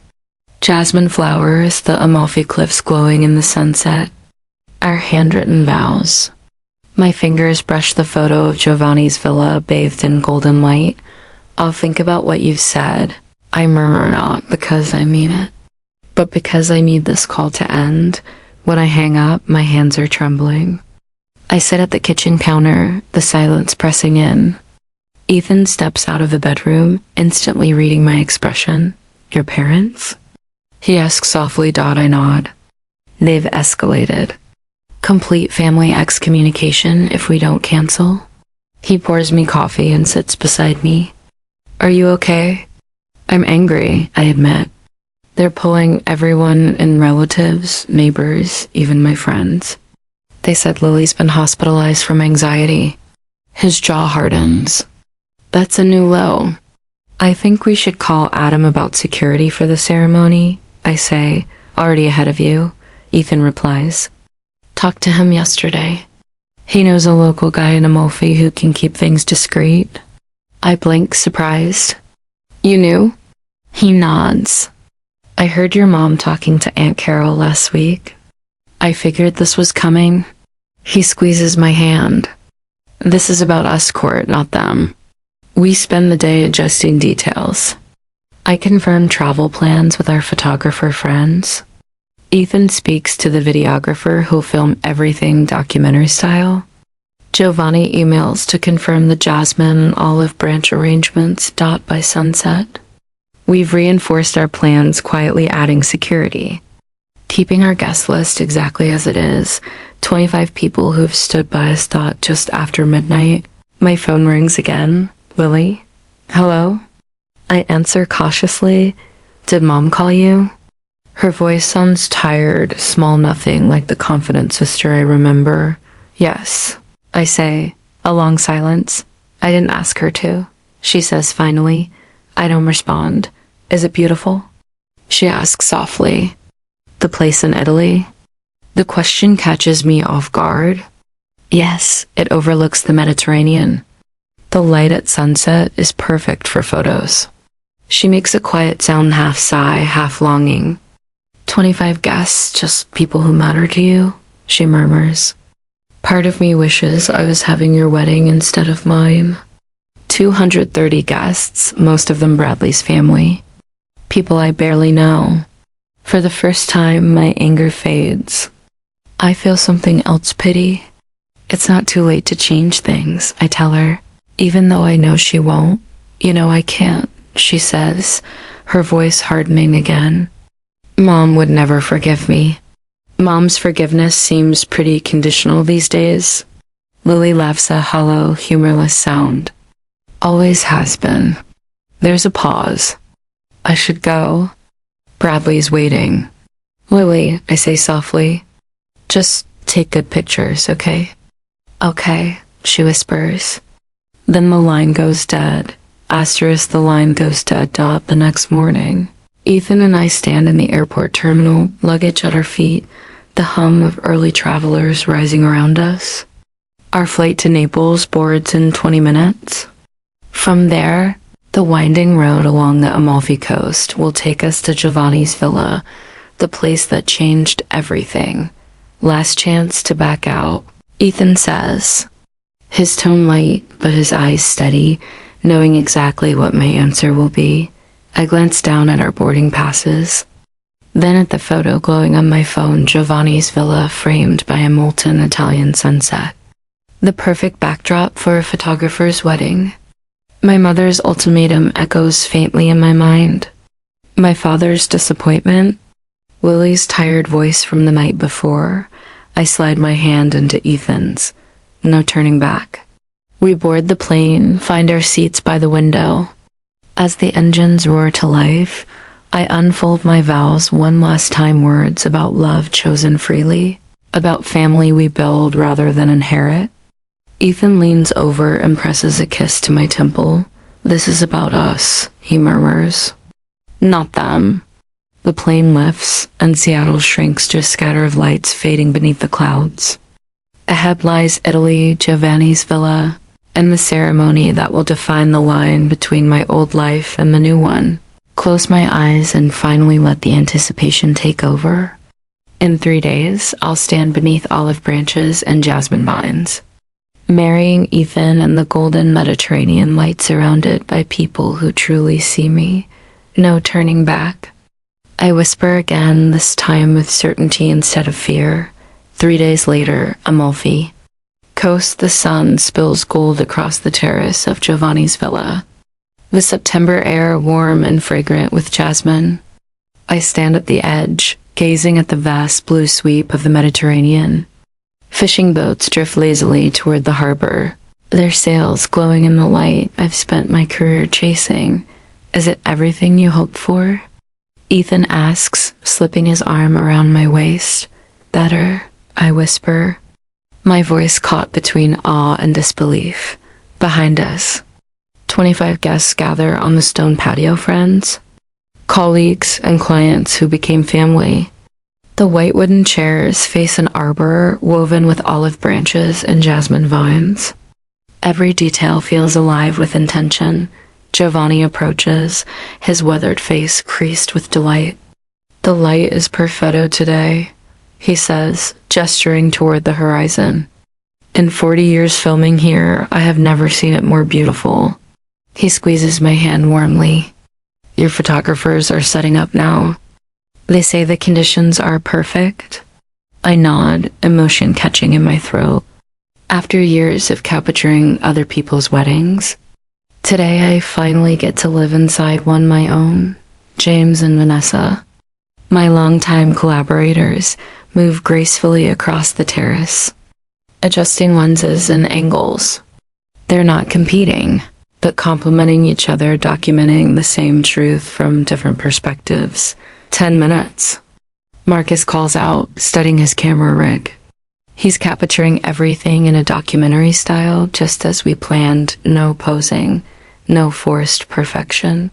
Jasmine flowers, the Amalfi Cliffs glowing in the sunset. Our handwritten vows. My fingers brush the photo of Giovanni's villa bathed in golden light. "I'll think about what you've said." I murmur, not because I mean it, but because I need this call to end. When I hang up, my hands are trembling. I sit at the kitchen counter, the silence pressing in. Ethan steps out of the bedroom, instantly reading my expression. "Your parents?" he asks softly. I nod. "They've escalated. Complete family excommunication if we don't cancel." He pours me coffee and sits beside me. "Are you okay?" "I'm angry," I admit. "They're pulling everyone and relatives, neighbors, even my friends. They said Lily's been hospitalized from anxiety." His jaw hardens. "That's a new low." I think we should call Adam about security for the ceremony, I say, already ahead of you. Ethan replies. Talked to him yesterday. He knows a local guy in Amalfi who can keep things discreet. I blink, surprised. You knew? He nods. I heard your mom talking to Aunt Carol last week. I figured this was coming. He squeezes my hand. This is about us, Court, not them. We spend the day adjusting details. I confirm travel plans with our photographer friends. Ethan speaks to the videographer who'll film everything documentary style. Giovanni emails to confirm the jasmine and olive branch arrangements dot by sunset. We've reinforced our plans, quietly adding security. Keeping our guest list exactly as it is, 25 people who've stood by us dot just after midnight. My phone rings again. Lily? Hello? I answer cautiously. Did Mom call you? Her voice sounds tired, small nothing like the confident sister I remember. Yes, I say, a long silence. I didn't ask her to. She says finally. I don't respond. Is it beautiful? She asks softly. The place in Italy? The question catches me off guard. Yes, it overlooks the Mediterranean. The light at sunset is perfect for photos. She makes a quiet sound, half sigh, half longing. 25 guests, just people who matter to you, she murmurs. Part of me wishes I was having your wedding instead of mine. 230 guests, most of them Bradley's family. People I barely know. For the first time, my anger fades. I feel something else, pity. It's not too late to change things, I tell her, even though I know she won't. You know I can't, she says, her voice hardening again. Mom would never forgive me. Mom's forgiveness seems pretty conditional these days. Lily laughs a hollow, humorless sound. Always has been. There's a pause. I should go. Bradley's waiting. Lily, I say softly. Just take good pictures, okay? Okay, she whispers. Then the line goes dead. Asterisk, the line goes dead dot the next morning. Ethan and I stand in the airport terminal, luggage at our feet, the hum of early travelers rising around us. Our flight to Naples boards in 20 minutes. From there, the winding road along the Amalfi coast will take us to Giovanni's villa, the place that changed everything. Last chance to back out, Ethan says. His tone light, but his eyes steady, knowing exactly what my answer will be. I glance down at our boarding passes, then at the photo glowing on my phone, Giovanni's villa framed by a molten Italian sunset. The perfect backdrop for a photographer's wedding. My mother's ultimatum echoes faintly in my mind. My father's disappointment. Lily's tired voice from the night before. I slide my hand into Ethan's. No turning back. We board the plane, find our seats by the window. As the engines roar to life, I unfold my vows one last time, words about love chosen freely, about family we build rather than inherit. Ethan leans over and presses a kiss to my temple. This is about us, he murmurs. Not them. The plane lifts, and Seattle shrinks to a scatter of lights fading beneath the clouds. Ahead lies Italy, Giovanni's villa, and the ceremony that will define the line between my old life and the new one. Close my eyes and finally let the anticipation take over. In 3 days, I'll stand beneath olive branches and jasmine vines, marrying Ethan and the golden Mediterranean light, surrounded by people who truly see me. No turning back. I whisper again, this time with certainty instead of fear. 3 days later, Amalfi. Coast, the sun spills gold across the terrace of Giovanni's villa. The September air warm and fragrant with jasmine. I stand at the edge, gazing at the vast blue sweep of the Mediterranean. Fishing boats drift lazily toward the harbor, their sails glowing in the light I've spent my career chasing. Is it everything you hoped for? Ethan asks, slipping his arm around my waist. Better, I whisper, my voice caught between awe and disbelief. Behind us, 25 guests gather on the stone patio, friends, colleagues, and clients who became family. The white wooden chairs face an arbor woven with olive branches and jasmine vines. Every detail feels alive with intention. Giovanni approaches, his weathered face creased with delight. "The light is perfetto today," he says, gesturing toward the horizon. "In 40 years filming here, I have never seen it more beautiful." He squeezes my hand warmly. "Your photographers are setting up now. They say the conditions are perfect." I nod, emotion catching in my throat. After years of capturing other people's weddings, today I finally get to live inside one my own. James and Vanessa, my longtime collaborators, move gracefully across the terrace, adjusting lenses and angles. They're not competing, but complementing each other, documenting the same truth from different perspectives. 10 minutes. Marcus calls out, studying his camera rig. He's capturing everything in a documentary style, just as we planned. No posing, no forced perfection.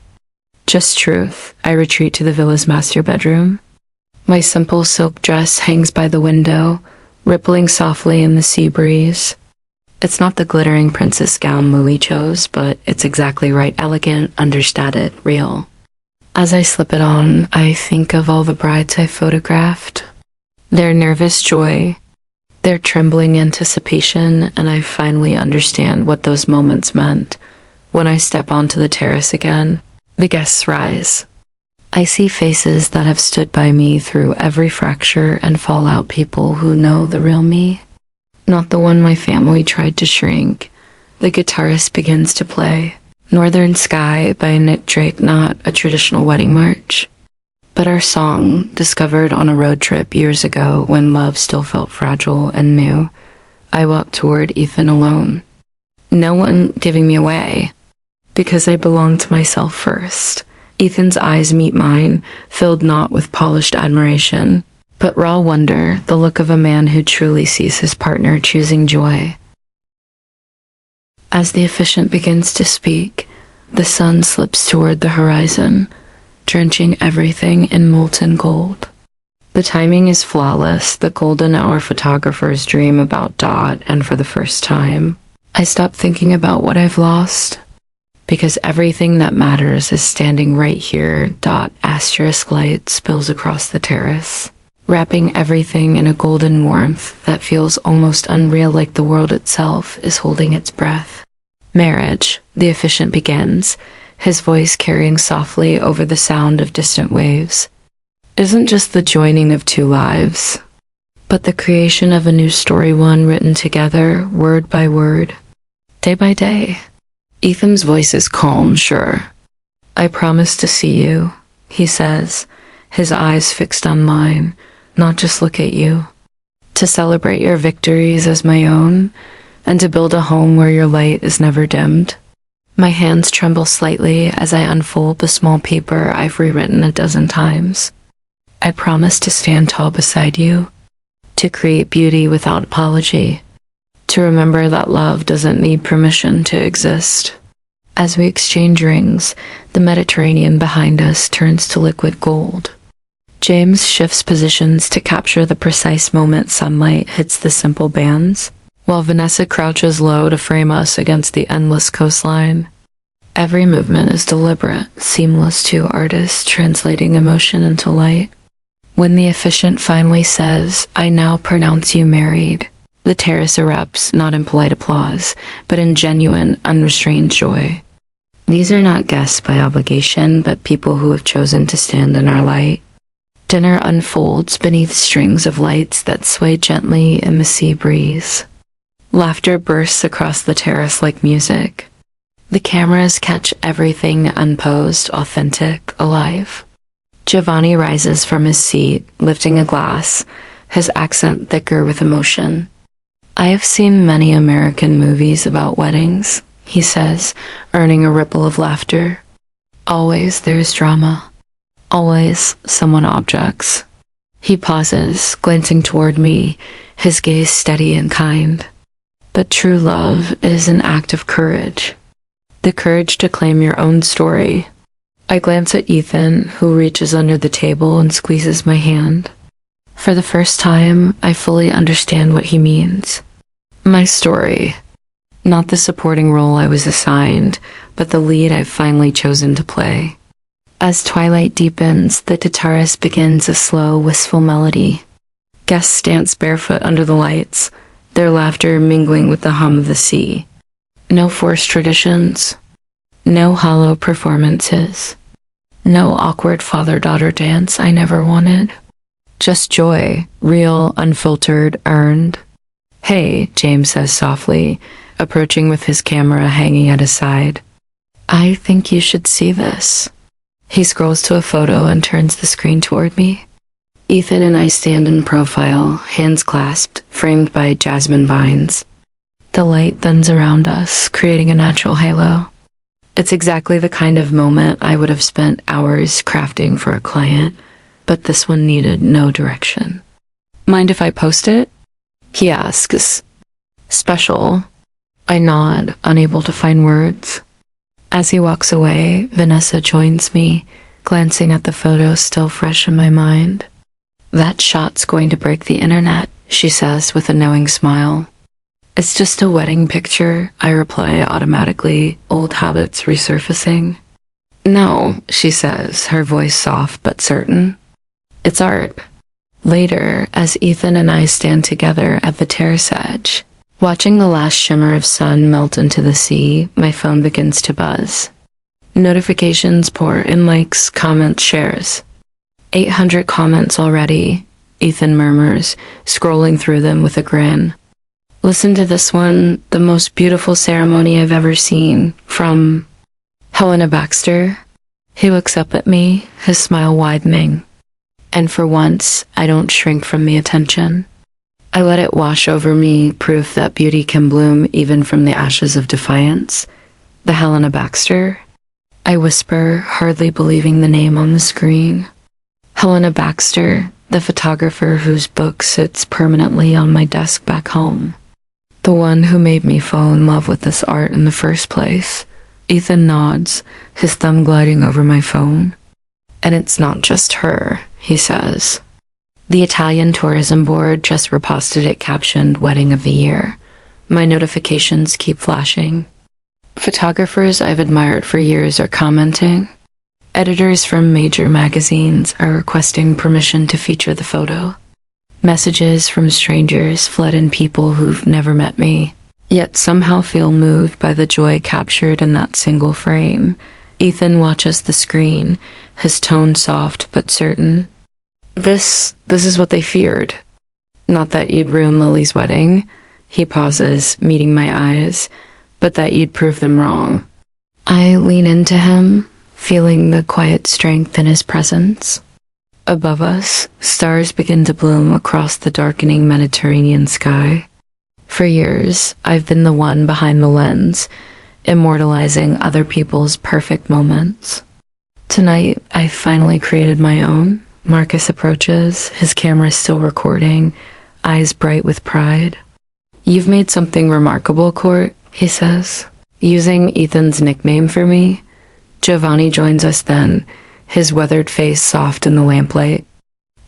Just truth. I retreat to the villa's master bedroom. My simple silk dress hangs by the window, rippling softly in the sea breeze. It's not the glittering princess gown Louis chose, but it's exactly right, elegant, understated, real. As I slip it on, I think of all the brides I photographed. Their nervous joy, their trembling anticipation, and I finally understand what those moments meant. When I step onto the terrace again, the guests rise. I see faces that have stood by me through every fracture and fallout, people who know the real me. Not the one my family tried to shrink. The guitarist begins to play. Northern Sky by Nick Drake, not a traditional wedding march, but our song, discovered on a road trip years ago when love still felt fragile and new. I walk toward Ethan alone. No one giving me away, because I belong to myself first. Ethan's eyes meet mine, filled not with polished admiration, but raw wonder, the look of a man who truly sees his partner choosing joy. As the officiant begins to speak, the sun slips toward the horizon, drenching everything in molten gold. The timing is flawless, the golden hour photographers dream about dot, and for the first time, I stop thinking about what I've lost, because everything that matters is standing right here. Dot asterisk light spills across the terrace, wrapping everything in a golden warmth that feels almost unreal, like the world itself is holding its breath. Marriage, the officiant begins, his voice carrying softly over the sound of distant waves, isn't just the joining of two lives, but the creation of a new story, one written together, word by word, day by day. Ethan's voice is calm, sure. "I promise to see you," he says, his eyes fixed on mine, "not just look at you. To celebrate your victories as my own, and to build a home where your light is never dimmed." My hands tremble slightly as I unfold the small paper I've rewritten a dozen times. "I promise to stand tall beside you, to create beauty without apology, to remember that love doesn't need permission to exist." As we exchange rings, the Mediterranean behind us turns to liquid gold. James shifts positions to capture the precise moment sunlight hits the simple bands, while Vanessa crouches low to frame us against the endless coastline. Every movement is deliberate, seamless, two artists translating emotion into light. When the officiant finally says, "I now pronounce you married," the terrace erupts, not in polite applause, but in genuine, unrestrained joy. These are not guests by obligation, but people who have chosen to stand in our light. Dinner unfolds beneath strings of lights that sway gently in the sea breeze. Laughter bursts across the terrace like music. The cameras catch everything unposed, authentic, alive. Giovanni rises from his seat, lifting a glass, his accent thicker with emotion. "I have seen many American movies about weddings," he says, earning a ripple of laughter. "Always there's drama. Always someone objects." He pauses, glancing toward me, his gaze steady and kind. "But true love is an act of courage. The courage to claim your own story. I glance at Ethan, who reaches under the table and squeezes my hand. For the first time, I fully understand what he means. My story. Not the supporting role I was assigned, but the lead I've finally chosen to play. As twilight deepens, the guitarist begins a slow, wistful melody. Guests dance barefoot under the lights, their laughter mingling with the hum of the sea. No forced traditions. No hollow performances. No awkward father-daughter dance I never wanted. Just joy, real, unfiltered, earned. "Hey," James says softly, approaching with his camera hanging at his side. "I think you should see this." He scrolls to a photo and turns the screen toward me. Ethan and I stand in profile, hands clasped, framed by jasmine vines. The light thins around us, creating a natural halo. It's exactly the kind of moment I would have spent hours crafting for a client, but this one needed no direction. "Mind if I post it?" he asks. "Special." I nod, unable to find words. As he walks away, Vanessa joins me, glancing at the photo still fresh in my mind. "That shot's going to break the internet," she says with a knowing smile. "It's just a wedding picture," I reply automatically, old habits resurfacing. "No," she says, her voice soft but certain. "It's art." Later, as Ethan and I stand together at the terrace edge, watching the last shimmer of sun melt into the sea, my phone begins to buzz. Notifications pour in, likes, comments, shares. 800 comments already, Ethan murmurs, scrolling through them with a grin. "Listen to this one, the most beautiful ceremony I've ever seen, from Helena Baxter." He looks up at me, his smile widening. And for once, I don't shrink from the attention. I let it wash over me, proof that beauty can bloom even from the ashes of defiance. "The Helena Baxter?" I whisper, hardly believing the name on the screen. Helena Baxter, the photographer whose book sits permanently on my desk back home. The one who made me fall in love with this art in the first place. Ethan nods, his thumb gliding over my phone. "And it's not just her," he says. The Italian tourism board just reposted it captioned "Wedding of the Year." My notifications keep flashing. Photographers I've admired for years are commenting. Editors from major magazines are requesting permission to feature the photo. Messages from strangers flood in, people who've never met me, yet somehow feel moved by the joy captured in that single frame. Ethan watches the screen, his tone soft but certain. This is what they feared. Not that you'd ruin Lily's wedding." He pauses, meeting my eyes, "but that you'd prove them wrong." I lean into him, feeling the quiet strength in his presence. Above us, stars begin to bloom across the darkening Mediterranean sky. For years, I've been the one behind the lens, immortalizing other people's perfect moments. Tonight, I finally created my own. Marcus approaches, his camera still recording, eyes bright with pride. "You've made something remarkable, Court," he says, using Ethan's nickname for me. Giovanni joins us then, his weathered face soft in the lamplight.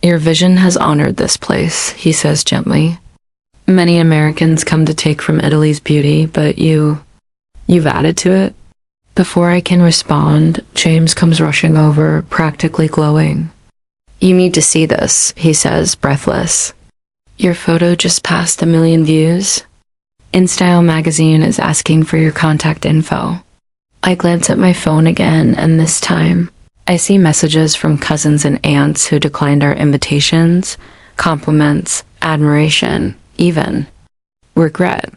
"Your vision has honored this place," he says gently. "Many Americans come to take from Italy's beauty, but you've added to it." Before I can respond, James comes rushing over, practically glowing. "You need to see this," he says, breathless. "Your photo just passed 1 million views. InStyle magazine is asking for your contact info." I glance at my phone again, and this time, I see messages from cousins and aunts who declined our invitations, compliments, admiration, even regret.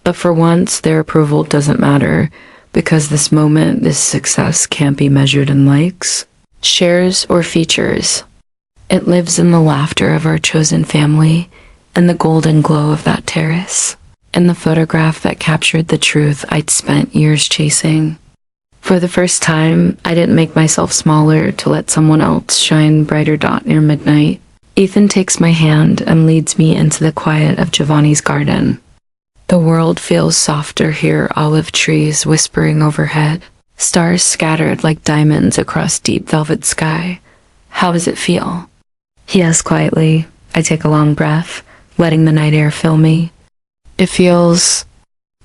But for once, their approval doesn't matter, because this moment, this success can't be measured in likes, shares, or features. It lives in the laughter of our chosen family, and the golden glow of that terrace, and the photograph that captured the truth I'd spent years chasing. For the first time, I didn't make myself smaller to let someone else shine brighter dot near midnight. Ethan takes my hand and leads me into the quiet of Giovanni's garden. The world feels softer here, olive trees whispering overhead, stars scattered like diamonds across deep velvet sky. How does it feel? He asks quietly. I take a long breath, letting the night air fill me. It feels...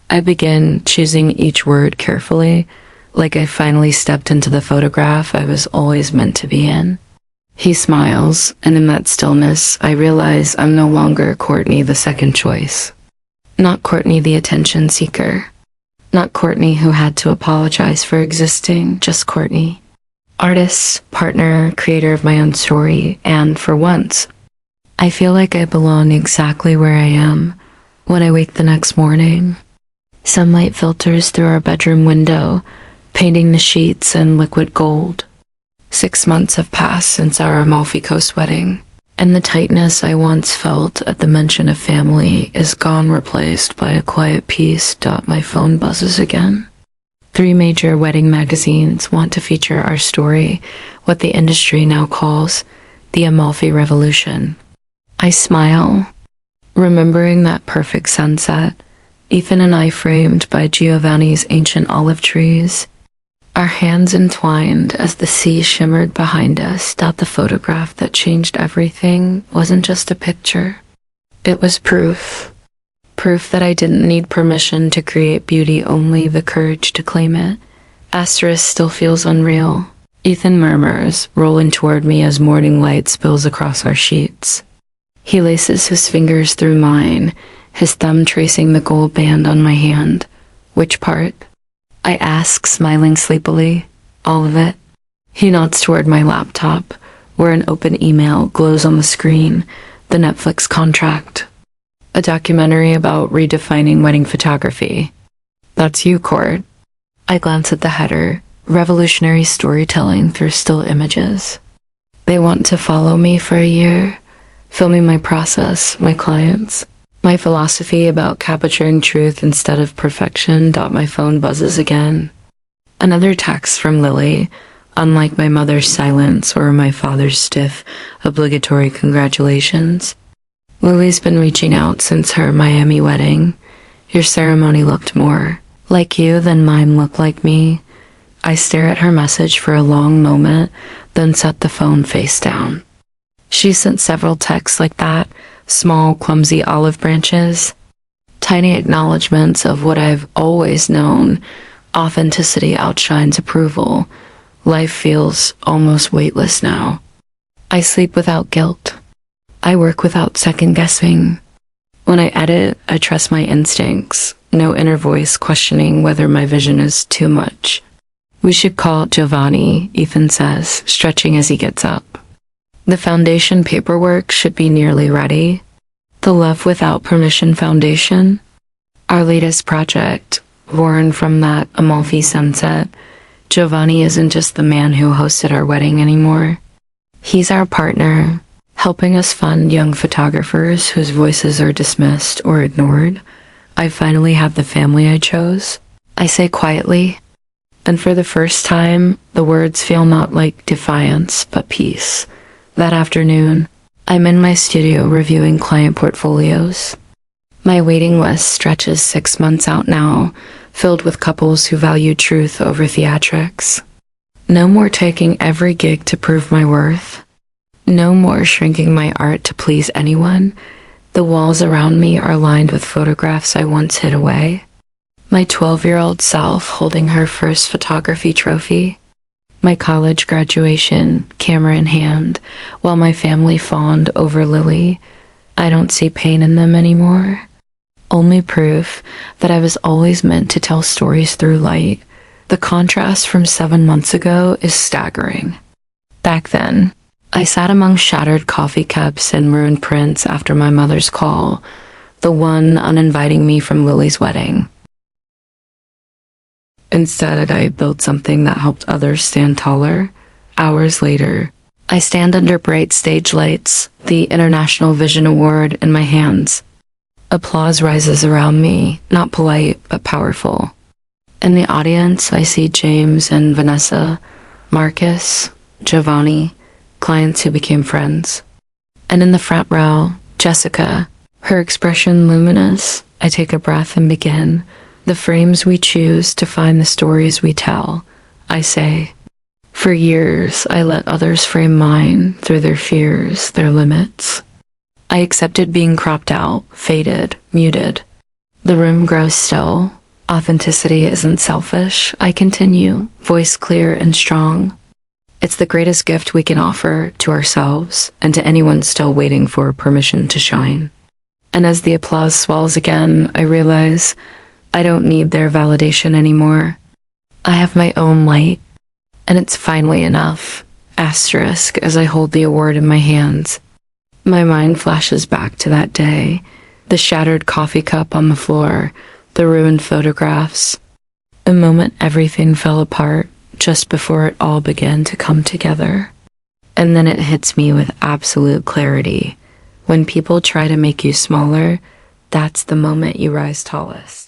I begin choosing each word carefully, like I finally stepped into the photograph I was always meant to be in. He smiles, and in that stillness, I realize I'm no longer Courtney, the second choice. Not Courtney, the attention seeker. Not Courtney who had to apologize for existing, just Courtney. Artist, partner, creator of my own story, and for once, I feel like I belong exactly where I am when I wake the next morning. Sunlight filters through our bedroom window, painting the sheets in liquid gold. 6 months have passed since our Amalfi Coast wedding, and the tightness I once felt at the mention of family is gone, replaced by a quiet peace. My phone buzzes again. 3 major wedding magazines want to feature our story, what the industry now calls the Amalfi Revolution. I smile, remembering that perfect sunset, Ethan and I framed by Giovanni's ancient olive trees, our hands entwined as the sea shimmered behind us. The photograph that changed everything wasn't just a picture. It was proof. Proof that I didn't need permission to create beauty, only the courage to claim it. Asterisk still feels unreal. Ethan murmurs, rolling toward me as morning light spills across our sheets. He laces his fingers through mine, his thumb tracing the gold band on my hand. Which part? I ask, smiling sleepily. All of it. He nods toward my laptop, where an open email glows on the screen, the Netflix contract. A documentary about redefining wedding photography. That's you, Court. I glance at the header, revolutionary storytelling through still images. They want to follow me for a year, filming my process, my clients, my philosophy about capturing truth instead of perfection. My phone buzzes again. Another text from Lily, unlike my mother's silence or my father's stiff, obligatory congratulations. Lily's been reaching out since her Miami wedding. Your ceremony looked more like you than mine looked like me. I stare at her message for a long moment, then set the phone face down. She sent several texts like that, small, clumsy olive branches, tiny acknowledgments of what I've always known. Authenticity outshines approval. Life feels almost weightless now. I sleep without guilt. I work without second guessing. When I edit, I trust my instincts, no inner voice questioning whether my vision is too much. We should call Giovanni, Ethan says, stretching as he gets up. The foundation paperwork should be nearly ready. The Love Without Permission Foundation, our latest project, born from that Amalfi sunset. Giovanni isn't just the man who hosted our wedding anymore. He's our partner, helping us fund young photographers whose voices are dismissed or ignored. I finally have the family I chose, I say quietly, and for the first time, the words feel not like defiance, but peace. That afternoon, I'm in my studio reviewing client portfolios. My waiting list stretches 6 months out now, filled with couples who value truth over theatrics. No more taking every gig to prove my worth. No more shrinking my art to please anyone. The walls around me are lined with photographs I once hid away. My 12-year-old self holding her first photography trophy. My college graduation, camera in hand, while my family fawned over Lily. I don't see pain in them anymore. Only proof that I was always meant to tell stories through light. The contrast from 7 months ago is staggering. Back then, I sat among shattered coffee cups and ruined prints after my mother's call, the one uninviting me from Lily's wedding. Instead, I built something that helped others stand taller. Hours later, I stand under bright stage lights, the International Vision Award in my hands. Applause rises around me, not polite, but powerful. In the audience, I see James and Vanessa, Marcus, Giovanni, clients who became friends. And in the front row, Jessica, her expression luminous, I take a breath and begin. The frames we choose define the stories we tell. I say, for years, I let others frame mine through their fears, their limits. I accepted being cropped out, faded, muted. The room grows still. Authenticity isn't selfish. I continue, voice clear and strong. It's the greatest gift we can offer to ourselves and to anyone still waiting for permission to shine. And as the applause swells again, I realize I don't need their validation anymore. I have my own light, and it's finally enough. Asterisk as I hold the award in my hands. My mind flashes back to that day, the shattered coffee cup on the floor, the ruined photographs. A moment everything fell apart just before it all began to come together. And then it hits me with absolute clarity. When people try to make you smaller, that's the moment you rise tallest.